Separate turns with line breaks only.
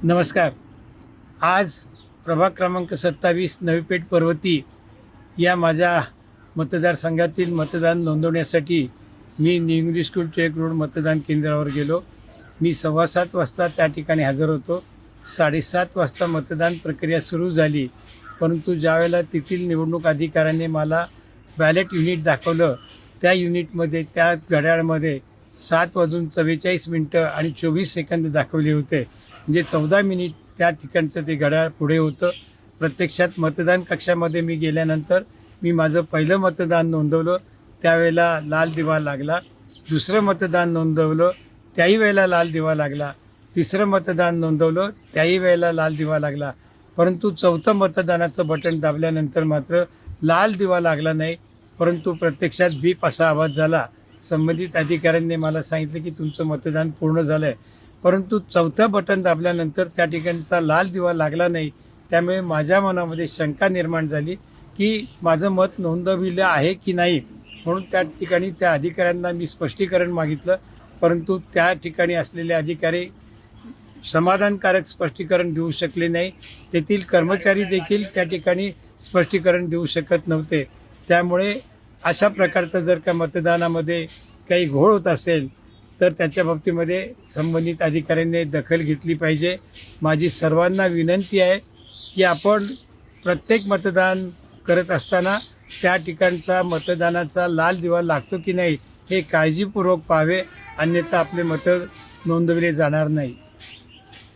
नमस्कार. आज प्रभाग क्रमांक 27 नवी पेठ पर्वती या माझ्या मतदारसंघातील मतदान नोंदवण्यासाठी मी न्यू इंग्लिश स्कूल टेक रोड मतदान केंद्रावर गेलो. मी 7:15 वाजता त्या ठिकाणी हजर होतो. 7:30 वाजता मतदान प्रक्रिया सुरू झाली, परंतु ज्यावेळेला तेथील निवडणूक अधिकाऱ्याने मला बॅलेट युनिट दाखवलं, त्या युनिटमध्ये त्या घड्याळामध्ये 7:44 आणि 24 सेकंद दाखवले होते. म्हणजे 14 मिनिट त्या ठिकाणचं ते घड्याळ पुढे होतं. प्रत्यक्षात मतदान कक्षामध्ये मी गेल्यानंतर मी माझं पहिलं मतदान नोंदवलं, त्यावेळेला लाल दिवा लागला. दुसरं मतदान नोंदवलं, त्याही वेळेला लाल दिवा लागला. तिसरं मतदान नोंदवलं, त्याही वेळेला लाल दिवा लागला. परंतु चौथं मतदानाचं बटन दाबल्यानंतर मात्र लाल दिवा लागला नाही, परंतु प्रत्यक्षात बीप असा आवाज झाला. संबंधित अधिकाऱ्यांनी मला सांगितलं की तुमचं मतदान पूर्ण झालं आहे, परंतु चौथं बटन दाबल्यानंतर त्या ठिकाणचा लाल दिवा लागला नाही. त्यामुळे माझ्या मनामध्ये शंका निर्माण झाली की माझं मत नोंदविलं आहे की नाही. म्हणून त्या ठिकाणी त्या अधिकाऱ्यांना मी स्पष्टीकरण मागितलं, परंतु त्या ठिकाणी असलेले अधिकारी समाधानकारक स्पष्टीकरण देऊ शकले नाही. तेथील कर्मचारी देखील त्या ठिकाणी स्पष्टीकरण देऊ शकत नव्हते. त्यामुळे अशा प्रकारचं जर का मतदानामध्ये काही घोळ होत असेल तर त्याच्या बाबतीमध्ये संबंधित अधिकाऱ्यांनी दखल घेतली पाहिजे. माझी सर्वांना विनंती आहे की आपण प्रत्येक मतदान करत असताना त्या ठिकाणचा मतदानाचा लाल दिवा लागतो की नाही हे काळजीपूर्वक पाहावे, अन्यथा आपले मतं नोंदवले जाणार नाही.